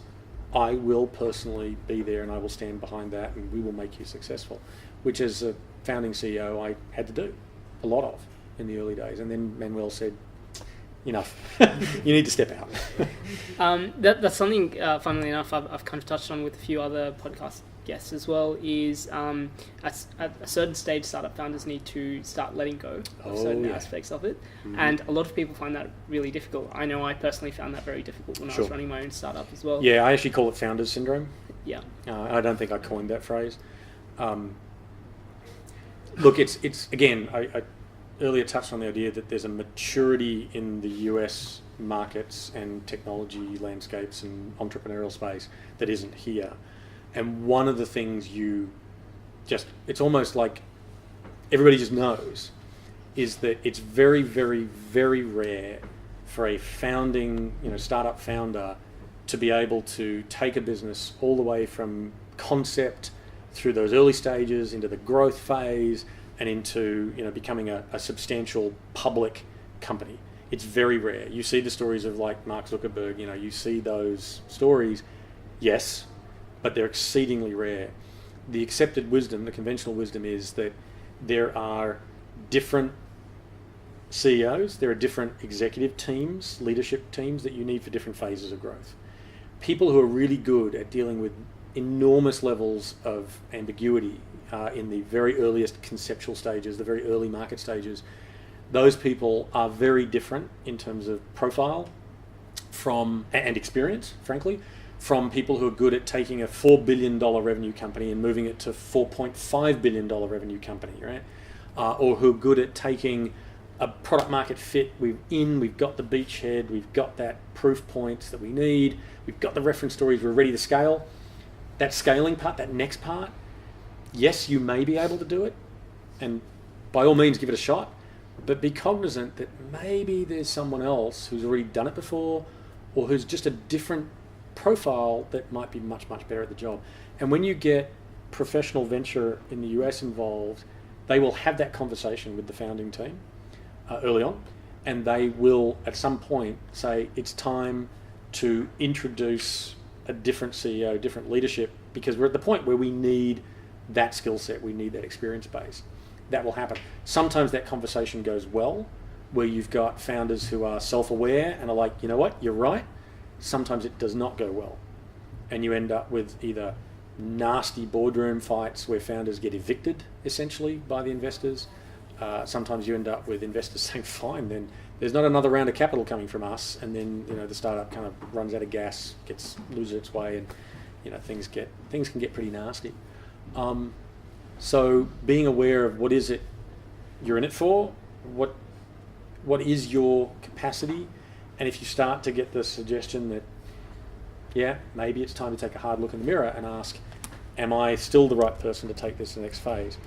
I will personally be there and I will stand behind that, and we will make you successful, which as a founding CEO I had to do a lot of in the early days. And then Manuel said, enough, you need to step out. That's something, funnily enough, I've kind of touched on with a few other podcast guests as well, is at a certain stage startup founders need to start letting go of certain aspects of it. Mm-hmm. And a lot of people find that really difficult. I know I personally found that very difficult when I was running my own startup as well. Yeah, I actually call it founders syndrome. Yeah. I don't think I coined that phrase. Look, it's again, I earlier touched on the idea that there's a maturity in the US markets and technology landscapes and entrepreneurial space that isn't here. And one of the things it's almost like everybody just knows, is that it's very, very, very rare for a founding, startup founder to be able to take a business all the way from concept through those early stages into the growth phase and into becoming a substantial public company. It's very rare. You see the stories of like Mark Zuckerberg, you see those stories, yes, but they're exceedingly rare. The accepted wisdom, the conventional wisdom, is that there are different CEOs, there are different executive teams, leadership teams that you need for different phases of growth. People who are really good at dealing with enormous levels of ambiguity in the very earliest conceptual stages, the very early market stages, those people are very different in terms of profile and experience, frankly, from people who are good at taking a $4 billion revenue company and moving it to $4.5 billion revenue company, right? Or who are good at taking a product market fit, we've got the beachhead, we've got that proof points that we need, we've got the reference stories, we're ready to scale. That scaling part, that next part, yes, you may be able to do it, and by all means give it a shot, but be cognizant that maybe there's someone else who's already done it before, or who's just a different profile that might be much, much better at the job. And when you get professional venture in the US involved, they will have that conversation with the founding team early on, and they will at some point say it's time to introduce a different CEO, different leadership, because we're at the point where we need that skill set, we need that experience base. That will happen. Sometimes that conversation goes well, where you've got founders who are self-aware and are like, you know what, you're right. Sometimes it does not go well, and you end up with either nasty boardroom fights where founders get evicted essentially by the investors. Sometimes you end up with investors saying, fine, then there's not another round of capital coming from us, and then the startup kind of runs out of gas, loses its way, and things can get pretty nasty. So being aware of what is it you're in it for, what is your capacity, and if you start to get the suggestion that maybe it's time to take a hard look in the mirror and ask, am I still the right person to take this to the next phase?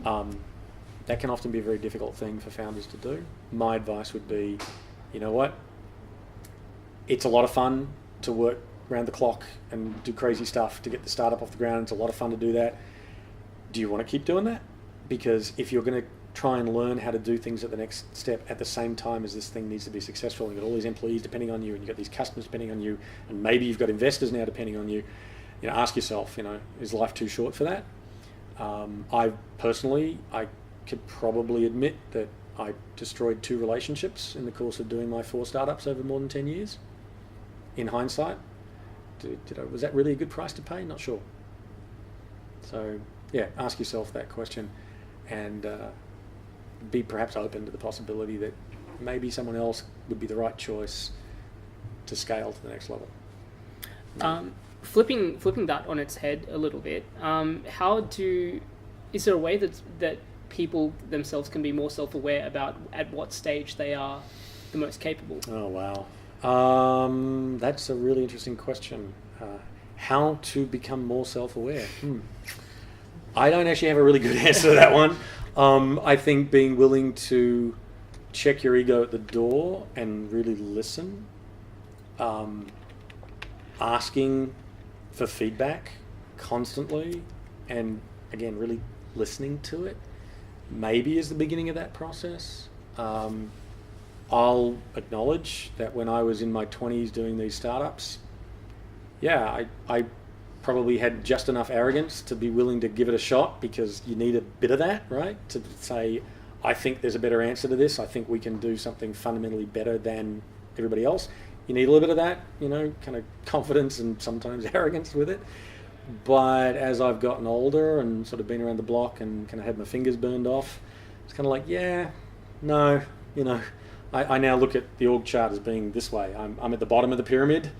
That can often be a very difficult thing for founders to do. My advice would be, you know what? It's a lot of fun to work around the clock and do crazy stuff to get the startup off the ground. It's a lot of fun to do that. Do you want to keep doing that? Because if you're going to try and learn how to do things at the next step at the same time as this thing needs to be successful, and you've got all these employees depending on you, and you've got these customers depending on you, and maybe you've got investors now depending on you, ask yourself, is life too short for that? I could probably admit that I destroyed 2 relationships in the course of doing my 4 startups over more than 10 years. In hindsight, was that really a good price to pay? Not sure. So, ask yourself that question, and be perhaps open to the possibility that maybe someone else would be the right choice to scale to the next level. Flipping that on its head a little bit, is there a way that people themselves can be more self-aware about at what stage they are the most capable? Oh, wow. That's a really interesting question. How to become more self-aware? I don't actually have a really good answer to that one. I think being willing to check your ego at the door and really listen, asking for feedback constantly, and again, really listening to it, maybe is the beginning of that process. I'll acknowledge that when I was in my 20s doing these startups, I probably had just enough arrogance to be willing to give it a shot, because you need a bit of that, right? To say, I think there's a better answer to this. I think we can do something fundamentally better than everybody else. You need a little bit of that, kind of confidence and sometimes arrogance with it. But as I've gotten older and sort of been around the block and kind of had my fingers burned off, it's kind of like, I now look at the org chart as being this way. I'm at the bottom of the pyramid.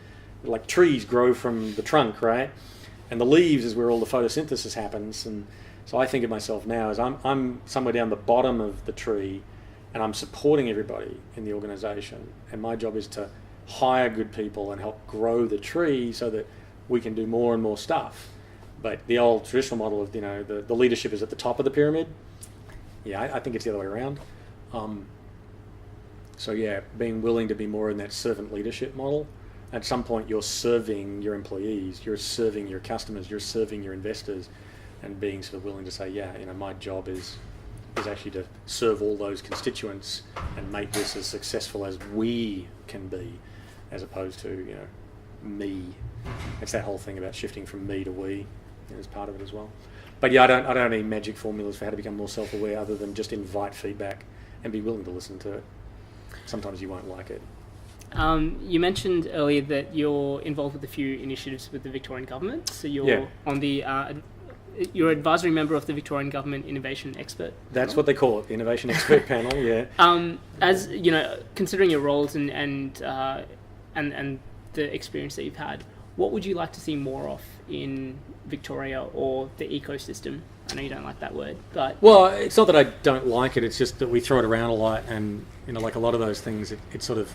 Like trees grow from the trunk, right? And the leaves is where all the photosynthesis happens. And so I think of myself now as I'm somewhere down the bottom of the tree, and I'm supporting everybody in the organization. And my job is to hire good people and help grow the tree so that we can do more and more stuff. But the old traditional model of, the leadership is at the top of the pyramid. I think it's the other way around. Being willing to be more in that servant leadership model. At some point, you're serving your employees, you're serving your customers, you're serving your investors, and being sort of willing to say, my job is actually to serve all those constituents and make this as successful as we can be, as opposed to, me. It's that whole thing about shifting from me to we as part of it as well. But I don't have any magic formulas for how to become more self-aware other than just invite feedback and be willing to listen to it. Sometimes you won't like it. You mentioned earlier that you're involved with a few initiatives with the Victorian government. So you're on the you're advisory member of the Victorian Government Innovation Expert. That's what they call it, the Innovation Expert Panel. Yeah. As considering your roles and the experience that you've had, what would you like to see more of in Victoria or the ecosystem? I know you don't like that word, but... Well, it's not that I don't like it, it's just that we throw it around a lot, and, like a lot of those things, it sort of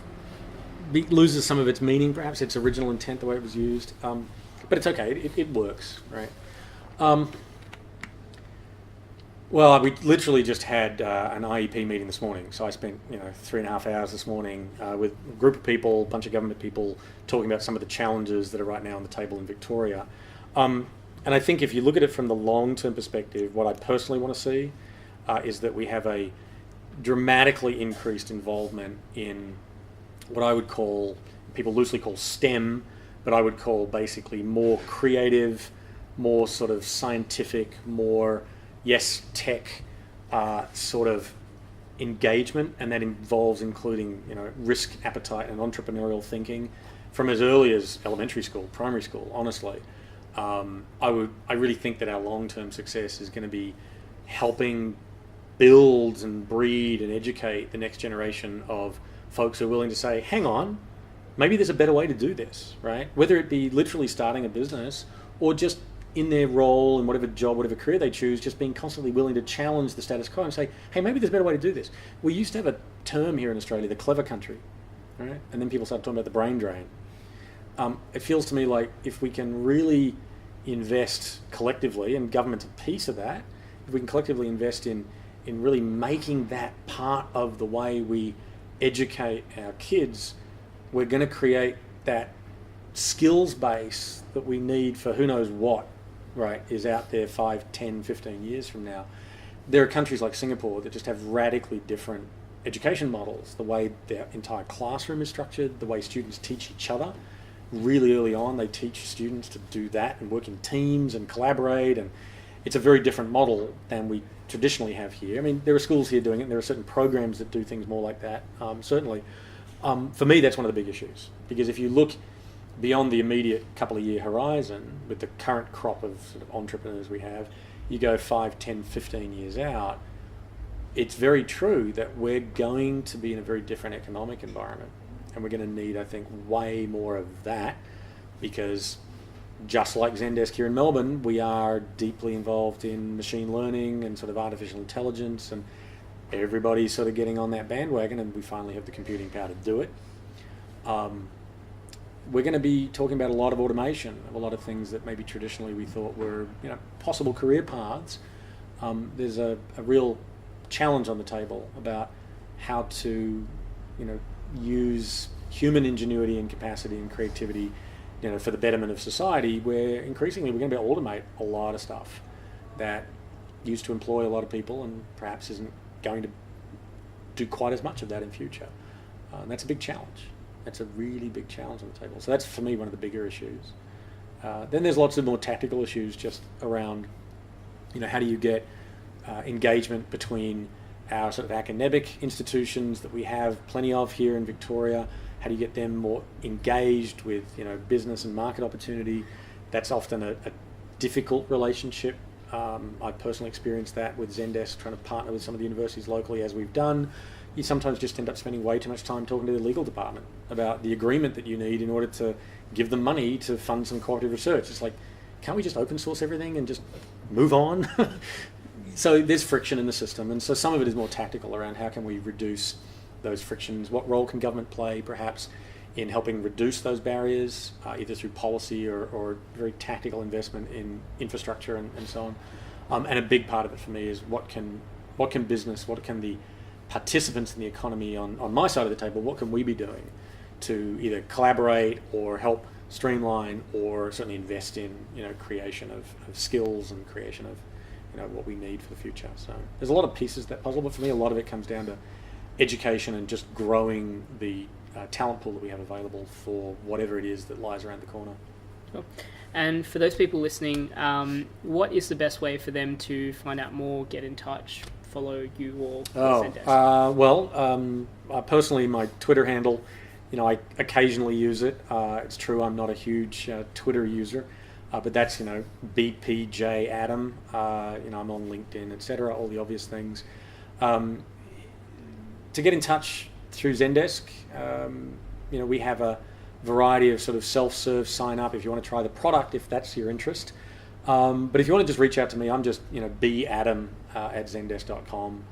loses some of its meaning, perhaps its original intent, the way it was used. But it's okay, it works, right? Well, we literally just had an IEP meeting this morning, so I spent 3.5 hours this morning with a group of people, a bunch of government people, talking about some of the challenges that are right now on the table in Victoria. And I think if you look at it from the long-term perspective, what I personally want to see is that we have a dramatically increased involvement in what I would call, people loosely call STEM, but I would call basically more creative, more sort of scientific, more, tech sort of engagement, and that involves including, risk appetite and entrepreneurial thinking from as early as elementary school, primary school, honestly. I really think that our long-term success is going to be helping build and breed and educate the next generation of folks who are willing to say, hang on, maybe there's a better way to do this, right? Whether it be literally starting a business or just in their role in whatever job, whatever career they choose, just being constantly willing to challenge the status quo and say, hey, maybe there's a better way to do this. We used to have a term here in Australia, the clever country, right? And then people started talking about the brain drain. It feels to me like if we can really invest collectively, and government's a piece of that, if we can collectively invest in really making that part of the way we educate our kids, we're going to create that skills base that we need for who knows what, right, is out there 5, 10, 15 years from now. There are countries like Singapore that just have radically different education models, the way their entire classroom is structured, the way students teach each other. Really early on, they teach students to do that and work in teams and collaborate, and it's a very different model than we traditionally have here. I mean, there are schools here doing it, and there are certain programs that do things more like that, certainly. For me, that's one of the big issues, because if you look beyond the immediate couple of year horizon, with the current crop of sort of entrepreneurs we have, you go 5, 10, 15 years out, it's very true that we're going to be in a very different economic environment. And we're going to need, I think, way more of that, because just like Zendesk here in Melbourne, we are deeply involved in machine learning and sort of artificial intelligence, and everybody's sort of getting on that bandwagon, and we finally have the computing power to do it. We're going to be talking about a lot of automation, of a lot of things that maybe traditionally we thought were, possible career paths. There's a real challenge on the table about how to, use human ingenuity and capacity and creativity, for the betterment of society, where increasingly we're going to be able to automate a lot of stuff that used to employ a lot of people and perhaps isn't going to do quite as much of that in future. And that's a big challenge. That's a really big challenge on the table. So that's, for me, one of the bigger issues. Then there's lots of more tactical issues just around, how do you get engagement between our sort of academic institutions that we have plenty of here in Victoria. How do you get them more engaged with, business and market opportunity? That's often a difficult relationship. I personally experienced that with Zendesk, trying to partner with some of the universities locally, as we've done. You sometimes just end up spending way too much time talking to the legal department about the agreement that you need in order to give them money to fund some cooperative research. It's like, can't we just open source everything and just move on? So there's friction in the system, and so some of it is more tactical around how can we reduce those frictions. What role can government play, perhaps, in helping reduce those barriers, either through policy or very tactical investment in infrastructure and so on. And a big part of it for me is what can business, what can the participants in the economy on my side of the table, what can we be doing to either collaborate or help streamline or certainly invest in creation of skills and creation of what we need for the future. So there's a lot of pieces to that puzzle, but for me a lot of it comes down to education and just growing the talent pool that we have available for whatever it is that lies around the corner. Cool. And for those people listening, what is the best way for them to find out more, get in touch, follow you or Zendesk? Personally, my Twitter handle, I occasionally use it. It's true I'm not a huge Twitter user, but that's, BPJ Adam. I'm on LinkedIn, etc., all the obvious things. To get in touch through Zendesk, we have a variety of sort of self-serve sign up if you want to try the product, if that's your interest. But if you want to just reach out to me, I'm just, badam at zendesk.com.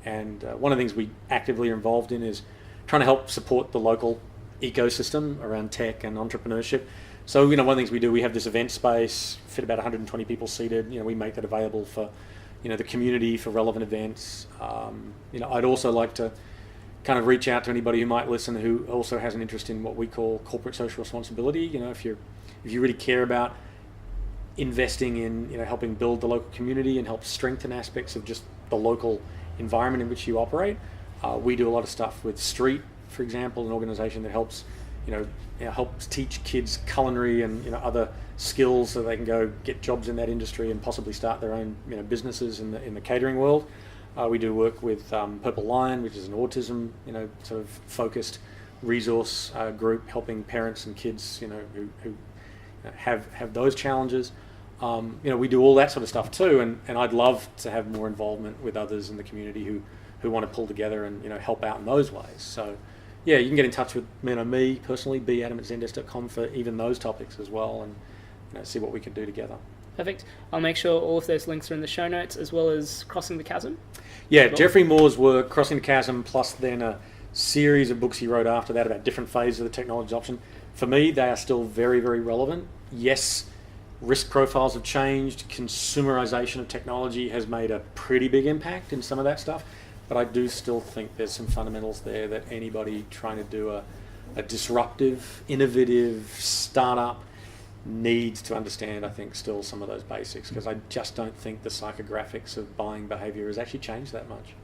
And one of the things we actively are involved in is trying to help support the local ecosystem around tech and entrepreneurship. So, one of the things we do, we have this event space, fit about 120 people seated. We make that available for, the community for relevant events. I'd also like to kind of reach out to anybody who might listen who also has an interest in what we call corporate social responsibility. If you really care about investing in, helping build the local community and help strengthen aspects of just the local environment in which you operate. We do a lot of stuff with Street, for example, an organization that helps, helps teach kids culinary and other skills so they can go get jobs in that industry and possibly start their own businesses in the catering world. We do work with Purple Lion, which is an autism sort of focused resource group helping parents and kids who have those challenges. We do all that sort of stuff too, and I'd love to have more involvement with others in the community who want to pull together and help out in those ways. So yeah, you can get in touch with me personally, badam at zendesk.com, for even those topics as well, and see what we can do together. Perfect. I'll make sure all of those links are in the show notes, as well as Crossing the Chasm. Yeah, Geoffrey Moore's work, Crossing the Chasm, plus then a series of books he wrote after that about different phases of the technology adoption. For me, they are still very, very relevant. Yes, risk profiles have changed. Consumerization of technology has made a pretty big impact in some of that stuff. But I do still think there's some fundamentals there that anybody trying to do a disruptive, innovative startup needs to understand, I think, still some of those basics, because I just don't think the psychographics of buying behaviour has actually changed that much.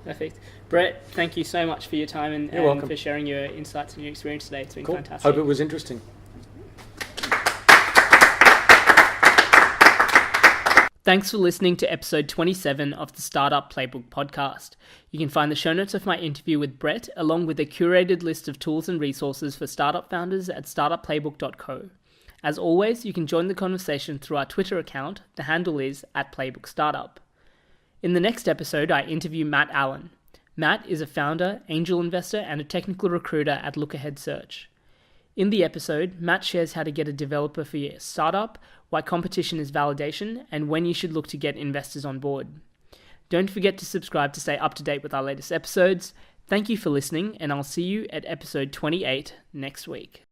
Perfect. Brett, thank you so much for your time and for sharing your insights and your experience today. It's been fantastic. Hope it was interesting. Thanks for listening to episode 27 of the Startup Playbook Podcast. You can find the show notes of my interview with Brett, along with a curated list of tools and resources for startup founders at startupplaybook.co. As always, you can join the conversation through our Twitter account. The handle is @PlaybookStartup. In the next episode, I interview Matt Allen. Matt is a founder, angel investor, and a technical recruiter at Look Ahead Search. In the episode, Matt shares how to get a developer for your startup, why competition is validation, and when you should look to get investors on board. Don't forget to subscribe to stay up to date with our latest episodes. Thank you for listening, and I'll see you at episode 28 next week.